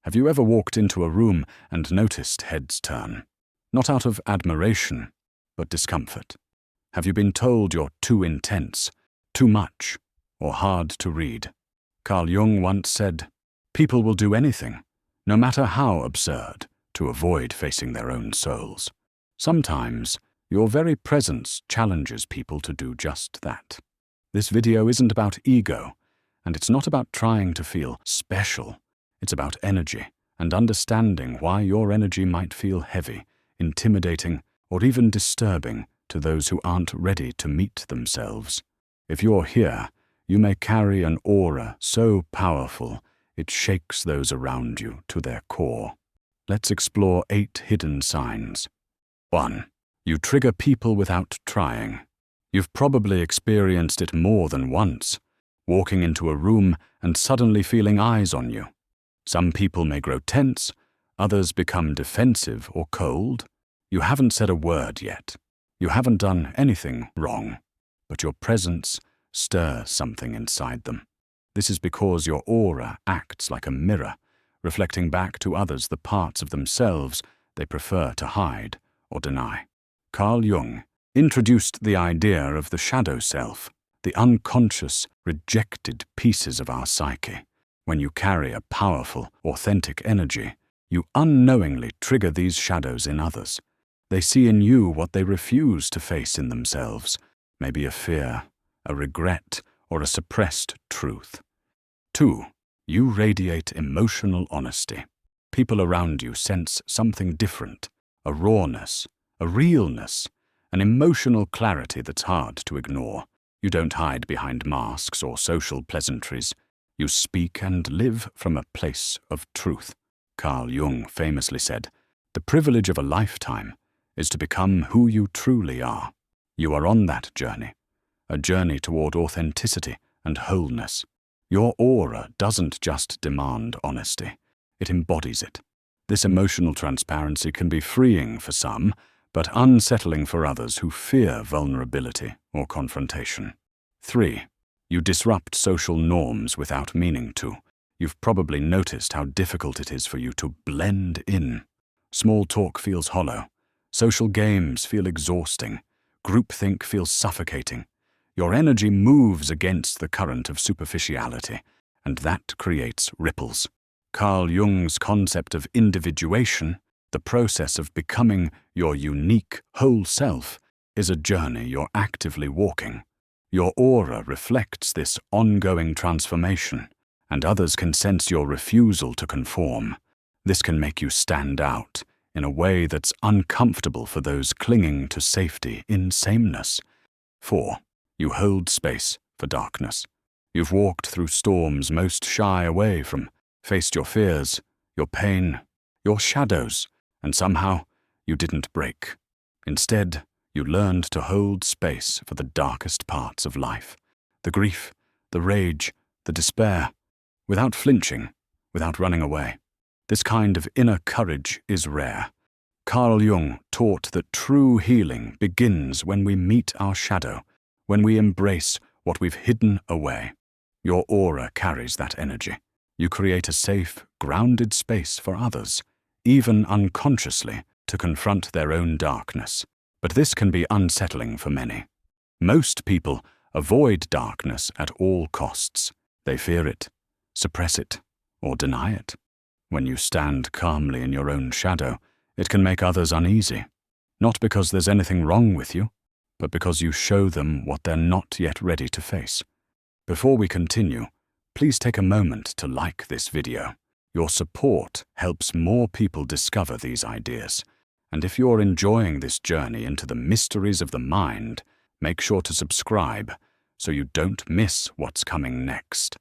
Have you ever walked into a room and noticed heads turn? Not out of admiration, but discomfort. Have you been told you're too intense, too much, or hard to read? Carl Jung once said, "People will do anything, no matter how absurd, to avoid facing their own souls." Sometimes, your very presence challenges people to do just that. This video isn't about ego, and it's not about trying to feel special. It's about energy and understanding why your energy might feel heavy, intimidating, or even disturbing to those who aren't ready to meet themselves. If you're here, you may carry an aura so powerful it shakes those around you to their core. Let's explore 8 hidden signs. 1. You trigger people without trying. You've probably experienced it more than once, walking into a room and suddenly feeling eyes on you. Some people may grow tense, others become defensive or cold. You haven't said a word yet. You haven't done anything wrong, but your presence stirs something inside them. This is because your aura acts like a mirror, reflecting back to others the parts of themselves they prefer to hide or deny. Carl Jung introduced the idea of the shadow self, the unconscious, rejected pieces of our psyche. When you carry a powerful, authentic energy, you unknowingly trigger these shadows in others. They see in you what they refuse to face in themselves, maybe a fear, a regret, or a suppressed truth. 2. You radiate emotional honesty. People around you sense something different, a rawness, a realness, an emotional clarity that's hard to ignore. You don't hide behind masks or social pleasantries. You speak and live from a place of truth. Carl Jung famously said, "The privilege of a lifetime is to become who you truly are." You are on that journey, a journey toward authenticity and wholeness. Your aura doesn't just demand honesty, it embodies it. This emotional transparency can be freeing for some, but unsettling for others who fear vulnerability or confrontation. 3. You disrupt social norms without meaning to. You've probably noticed how difficult it is for you to blend in. Small talk feels hollow. Social games feel exhausting. Groupthink feels suffocating. Your energy moves against the current of superficiality, and that creates ripples. Carl Jung's concept of individuation, the process of becoming your unique, whole self, is a journey you're actively walking. Your aura reflects this ongoing transformation, and others can sense your refusal to conform. This can make you stand out in a way that's uncomfortable for those clinging to safety in sameness. 4. You hold space for darkness. You've walked through storms most shy away from, faced your fears, your pain, your shadows, and somehow you didn't break. Instead, you learned to hold space for the darkest parts of life, the grief, the rage, the despair, without flinching, without running away. This kind of inner courage is rare. Carl Jung taught that true healing begins when we meet our shadow, when we embrace what we've hidden away. Your aura carries that energy. You create a safe, grounded space for others, even unconsciously, to confront their own darkness. But this can be unsettling for many. Most people avoid darkness at all costs. They fear it, suppress it, or deny it. When you stand calmly in your own shadow, it can make others uneasy, not because there's anything wrong with you, but because you show them what they're not yet ready to face. Before we continue, please take a moment to like this video. Your support helps more people discover these ideas. And if you're enjoying this journey into the mysteries of the mind, make sure to subscribe so you don't miss what's coming next.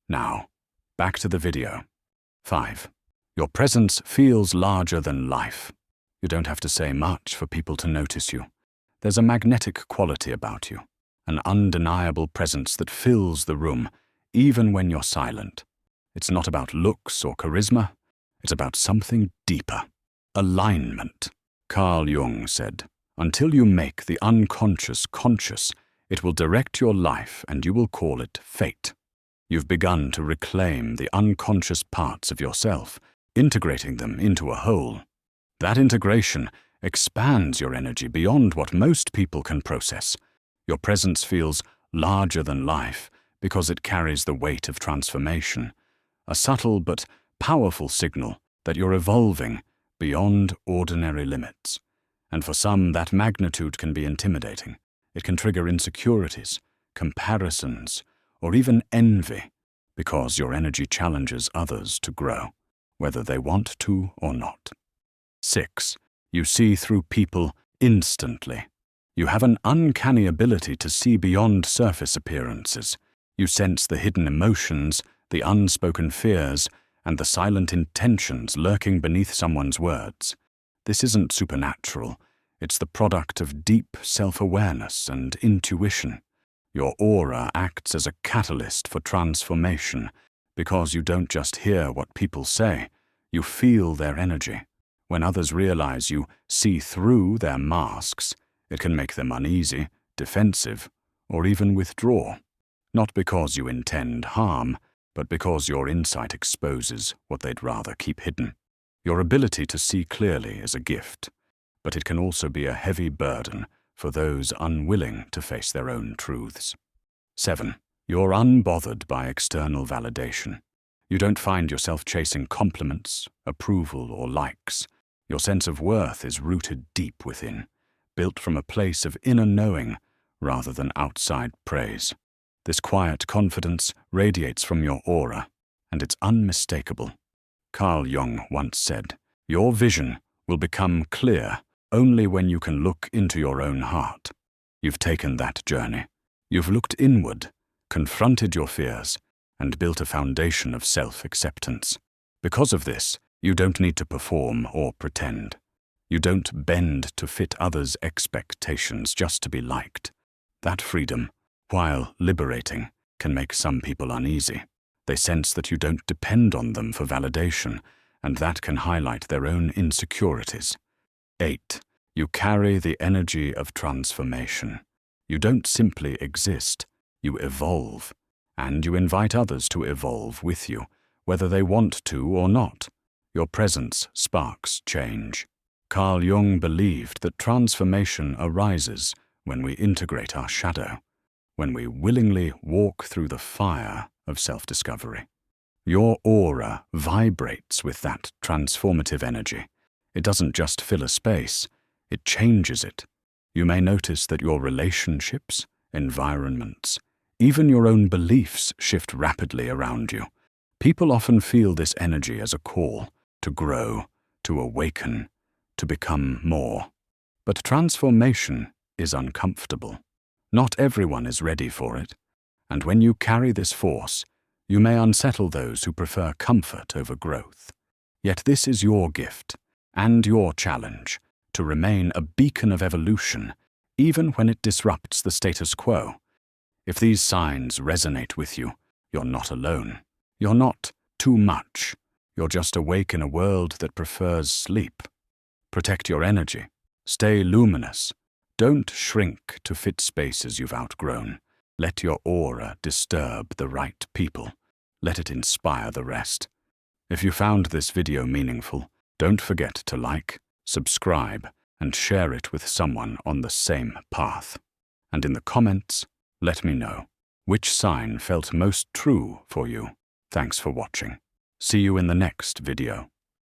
Now, back to the video. 5. Your presence feels larger than life. You don't have to say much for people to notice you. There's a magnetic quality about you, an undeniable presence that fills the room, even when you're silent. It's not about looks or charisma, it's about something deeper. Alignment. Carl Jung said, "Until you make the unconscious conscious, it will direct your life and you will call it fate." You've begun to reclaim the unconscious parts of yourself, integrating them into a whole. That integration expands your energy beyond what most people can process. Your presence feels larger than life because it carries the weight of transformation, a subtle but powerful signal that you're evolving beyond ordinary limits. And for some, that magnitude can be intimidating. It can trigger insecurities, comparisons, or even envy, because your energy challenges others to grow, whether they want to or not. 6. You see through people instantly. You have an uncanny ability to see beyond surface appearances. You sense the hidden emotions, the unspoken fears, and the silent intentions lurking beneath someone's words. This isn't supernatural. It's the product of deep self-awareness and intuition. Your aura acts as a catalyst for transformation because you don't just hear what people say, you feel their energy. When others realize you see through their masks, it can make them uneasy, defensive, or even withdraw. Not because you intend harm, but because your insight exposes what they'd rather keep hidden. Your ability to see clearly is a gift, but it can also be a heavy burden for those unwilling to face their own truths. 7. You're unbothered by external validation. You don't find yourself chasing compliments, approval, or likes. Your sense of worth is rooted deep within, built from a place of inner knowing rather than outside praise. This quiet confidence radiates from your aura, and it's unmistakable. Carl Jung once said, "Your vision will become clear only when you can look into your own heart." You've taken that journey. You've looked inward, confronted your fears, and built a foundation of self-acceptance. Because of this, you don't need to perform or pretend. You don't bend to fit others' expectations just to be liked. That freedom, while liberating, can make some people uneasy. They sense that you don't depend on them for validation, and that can highlight their own insecurities. 8. You carry the energy of transformation. You don't simply exist, you evolve, and you invite others to evolve with you, whether they want to or not. Your presence sparks change. Carl Jung believed that transformation arises when we integrate our shadow, when we willingly walk through the fire of self-discovery. Your aura vibrates with that transformative energy. It doesn't just fill a space, it changes it. You may notice that your relationships, environments, even your own beliefs shift rapidly around you. People often feel this energy as a call to grow, to awaken, to become more. But transformation is uncomfortable. Not everyone is ready for it, and when you carry this force, you may unsettle those who prefer comfort over growth. Yet this is your gift, and your challenge, to remain a beacon of evolution, even when it disrupts the status quo. If these signs resonate with you, you're not alone. You're not too much. You're just awake in a world that prefers sleep. Protect your energy. Stay luminous. Don't shrink to fit spaces you've outgrown. Let your aura disturb the right people. Let it inspire the rest. If you found this video meaningful, don't forget to like, subscribe, and share it with someone on the same path. And in the comments, let me know which sign felt most true for you. Thanks for watching. See you in the next video.